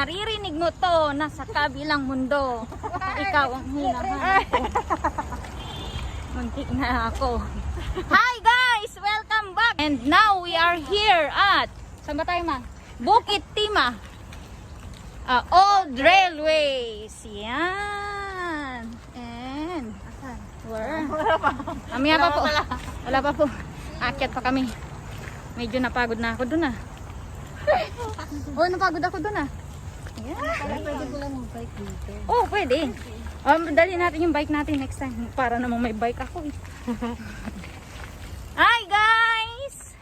naririnig mo to, nasa kabilang mundo, ikaw ang hinahanap ko. Muntik na ako. Hi guys! Welcome back! And now we are here at, saan ba tayo ma? Bukit Timah. Old Railways. Yan. And, where? Mamaya pa po. Wala pa po. Akyat pa kami. Medyo napagod na ako dun ah. Oh, napagod ako dun ah. Yeah. Pwede ko lang mag-bike dito. Oh, pwede. Dali natin yung bike natin next time. Para namang may bike ako eh. Hi guys!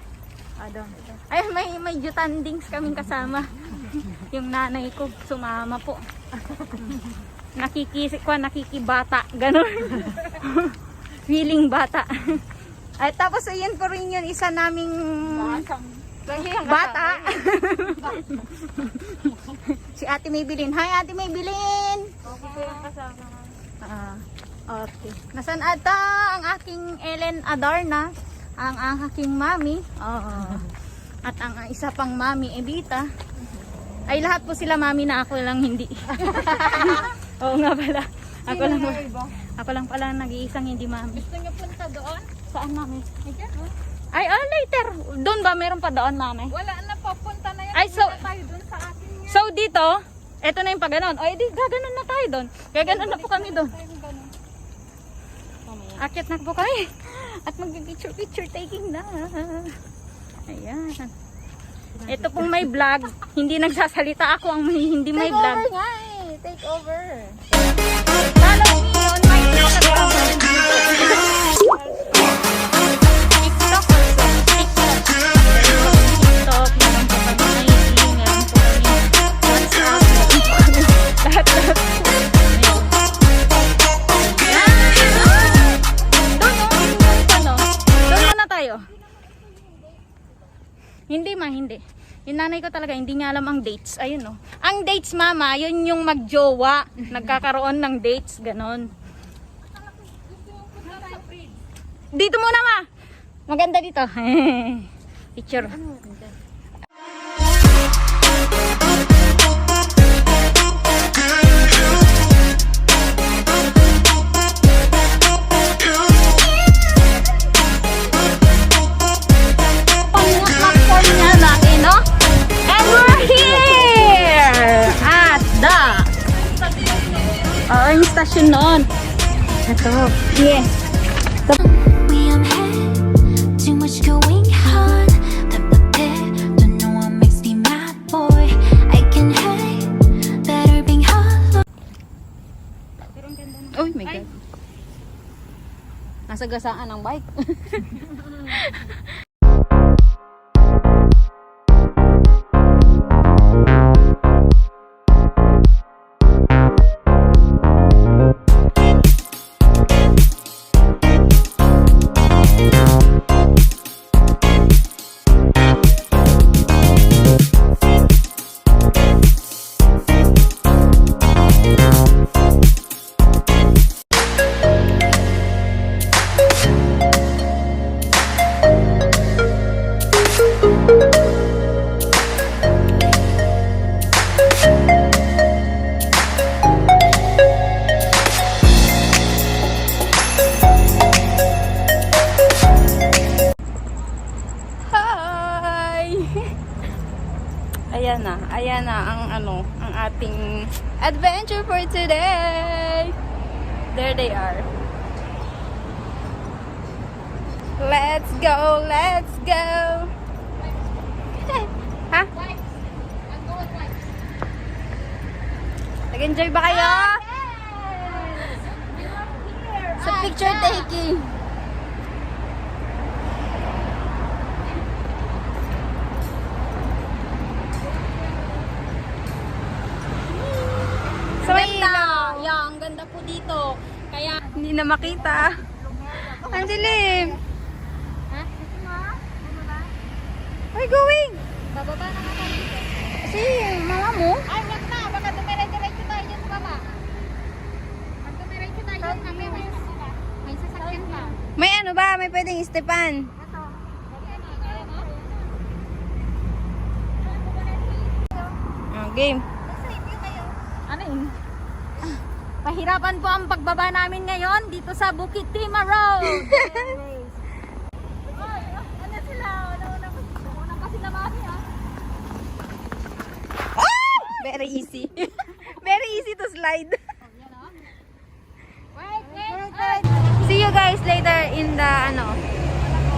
Ay, may jutandings kaming kasama. Yung nanay ko sumama po. Nakikibata. Ganon. Feeling bata. At tapos ayun po rin yun, isa naming bata. Si Ate Maybelline. Hi Ate Maybelline! Okay ko yung kasama. Okay. Nasaan ata ang aking Ellen Adarna? Ang aking mami. At ang isa pang mami, Evita. Ay lahat po sila mami na ako lang hindi. Oo nga pala. Ako lang pala nag-iisang hindi mami. Gusto niyo punta doon? Saan mami? Ay, Ay, later. Doon ba meron pa doon mami? wala na po. Punta na yan. Ay, so- Punta tayo doon sa akin yan. So dito, eto na yung pagganon. O edi gaganon na tayo doon. Gaganon na po kami doon. Akyat na po kami. At mag-picture taking na. Ayan. Ito pong may vlog. Hindi nagsasalita, ako ang hindi may vlog. Take over nga eh. Take over. Follow me on my Instagram. TikTok also. TikTok. Meron po kami IG. Meron po kami WhatsApp. Meron po kami lahat. Doon muna tayo. Hindi ma, hindi. Yung nanay ko talaga, hindi niya alam ang dates. Ayun no. Ang dates mama, yun yung magjowa. Nagkakaroon ng dates, ganon. Dito muna ma. Maganda dito. Picture. Yung station noon. Ito. Yes. We am had too much going on. Don't know what makes me mad, boy. I can hide better being hollow. Oh my God. Nasa gasaan ng bike. Ayan na ang ating adventure for today. There they are. Let's go, let's go. Ha? Nag-enjoy ba kayo? Sa picture taking. Ang ganda po dito. Kaya hindi na makita. Ang dilim. Ha? Ay, going. Bababa na nga tayo dito. Si mama mo? Ay, wag na. Baka dumiretso tayo dyan sa baba. Pag dumiretso tayo dyan, kami may sasakyan pa. May ano ba? May pwedeng Stepan. Ito. Game. down. Pahirapan po ang pagbaba namin ngayon dito sa Bukit Timah Road. Ay, ano sila? Una pa sila mami, ha? Very easy. Very easy to slide. Wait. See you guys later in the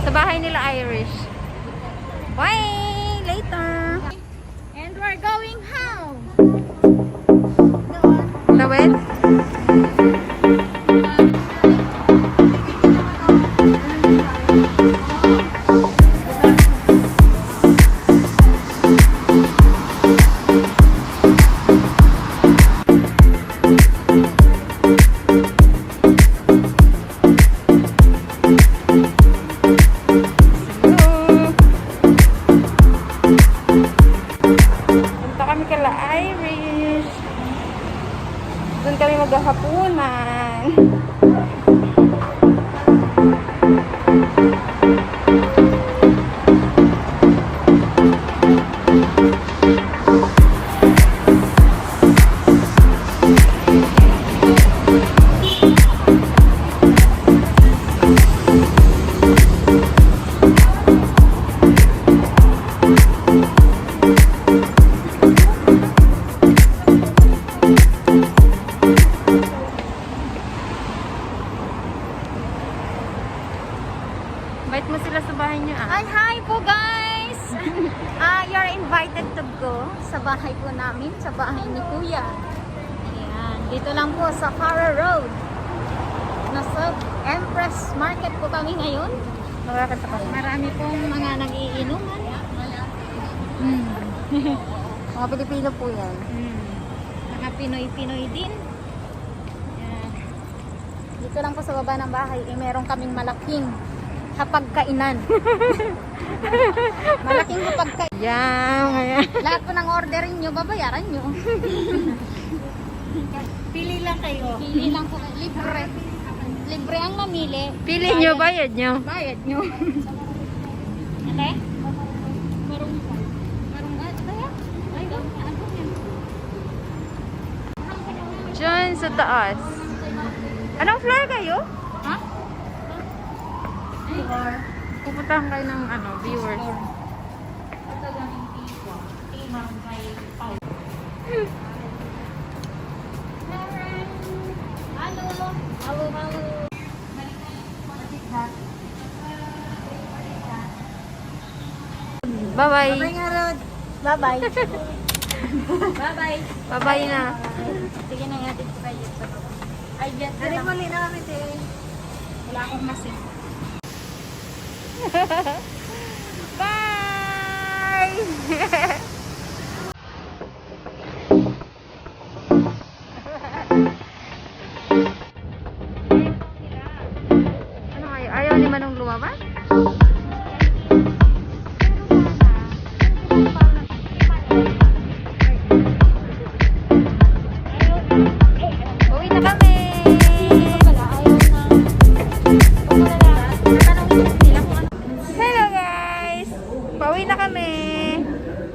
sa bahay nila Irish. Bye later. And we're going home. Tawid? Punta kami kala Irish. Doon kami maghahapunan. Invite mo sila sa bahay niyo ah. Hi po guys! You're invited to go sa bahay po namin, sa bahay ni Kuya. Ayan, dito lang po sa Farah Road. Nasa Empress Market po kami ngayon. Nakakita ka. Marami pong mga nagiinuman. Mga Pilipino po yan. Mga Pinoy-Pinoy din. Ayan. Dito lang po sa baba ng bahay, meron kaming malaking hapagkainan. Malaking hapagkainan. Yan. Lahat po ng orderin nyo, babayaran nyo. Pili lang kayo. Pili lang po. Libre. Libre ang mamili. Pili nyo, bayad nyo. Bayad nyo. Ate? Marunong kaya? Ay, ano yan? Diyan sa taas. Anong floor kayo? Ha? Pupuntahan kayo ng viewers. Halo. Halo. Bye-bye. Bye-bye. Bye-bye. Bye-bye na. Sige na, hatid ko kayo sa baba. Ay, jet ko lang. Muli na kami, te. Wala akong masin. Bye! Ano kayo? Ayaw ni Manong lumabas? Uwi na kami! Hello guys! Pauwi na kami!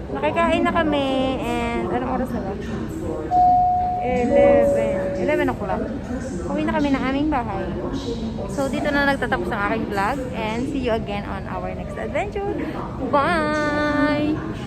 Nakikain na kami and anong oras na ba? 11 o'clock. Pauwi na kami ng aming bahay. So dito na nagtatapos ang aking vlog and see you again on our next adventure. Bye!